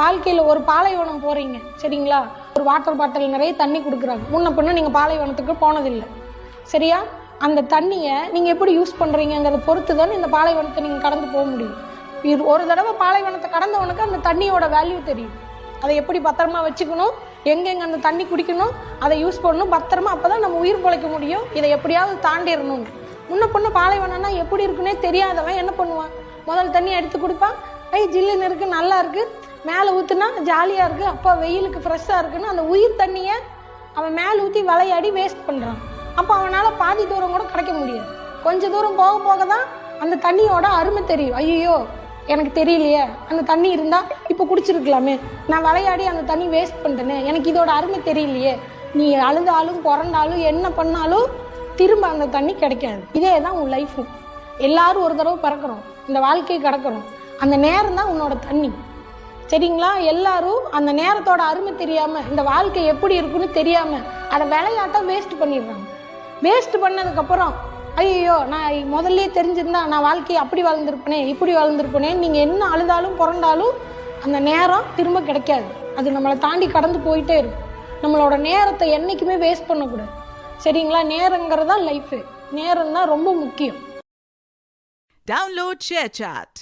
வாழ்க்கையில் ஒரு பாலைவனம் போகிறீங்க சரிங்களா, ஒரு வாட்டர் பாட்டில் நிறைய தண்ணி கொடுக்குறாங்க. முன்ன பின்ன நீங்கள் பாலைவனத்துக்கு போனதில்லை சரியா, அந்த தண்ணியை நீங்கள் எப்படி யூஸ் பண்ணுறீங்கிறத பொறுத்து தான் இந்த பாலைவனத்தை நீங்கள் கடந்து போக முடியும். இது ஒரு தடவை பாலைவனத்தை கடந்தவனுக்கு அந்த தண்ணியோட வேல்யூ தெரியும். அதை எப்படி பத்திரமா வச்சுக்கணும், எங்கெங்கே அந்த தண்ணி குடிக்கணும், அதை யூஸ் பண்ணணும் பத்திரமா, அப்போ தான் நம்ம உயிர் பிழைக்க முடியும். இதை எப்படியாவது தாண்டிடணும். முன்ன பின்ன பாலைவனம்னா எப்படி இருக்குன்னே தெரியாதவன் என்ன பண்ணுவான், முதல் தண்ணி எடுத்து கொடுப்பான், ஜில்லுன்னு இருக்குது நல்லா இருக்குது, மேலே ஊற்றுனா ஜாலியாக இருக்குது, அப்போ வெயிலுக்கு ஃப்ரெஷ்ஷாக இருக்குன்னு அந்த உயிர் தண்ணியை அவன் மேலே ஊற்றி விளையாடி வேஸ்ட் பண்ணுறான். அப்போ அவனால் பாதி தூரம் கூட கிடைக்க முடியாது. கொஞ்சம் தூரம் போக போக தான் அந்த தண்ணியோட அருமை தெரியும். ஐயோ எனக்கு தெரியலையே, அந்த தண்ணி இருந்தால் இப்போ குடிச்சிருக்கலாமே, நான் விளையாடி அந்த தண்ணி வேஸ்ட் பண்ணிட்டேனே, எனக்கு இதோட அருமை தெரியலையே. நீ அழுதாலும் புரண்டாலும் என்ன பண்ணாலும் திரும்ப அந்த தண்ணி கிடைக்காது. இதே தான் உன் லைஃபும். எல்லாரும் ஒரு தடவை பறக்கிறோம், இந்த வாழ்க்கையை கடக்கிறோம். அந்த நேரம் தான் உன்னோட தண்ணி சரிங்களா. எல்லாரும் அந்த நேரத்தோட அருமை தெரியாமல், இந்த வாழ்க்கை எப்படி இருக்குன்னு தெரியாமல் அதை விளையாட்ட வேஸ்ட் பண்ணிடுறாங்க. வேஸ்ட் பண்ணதுக்கப்புறம் ஐயோ நான் முதல்ல தெரிஞ்சிருந்தா நான் வாழ்க்கையை அப்படி வாழ்ந்திருப்பேனே இப்படி வாழ்ந்திருப்பேனே, நீங்கள் என்ன அழுதாலும் புரண்டாலும் அந்த நேரம் திரும்ப கிடைக்காது. அது நம்மளை தாண்டி கடந்து போயிட்டே இருக்கும். நம்மளோட நேரத்தை என்றைக்குமே வேஸ்ட் பண்ணக்கூடாது சரிங்களா. நேரங்கிறது தான் லைஃபு. நேரம் தான் ரொம்ப முக்கியம். Download ShareChat.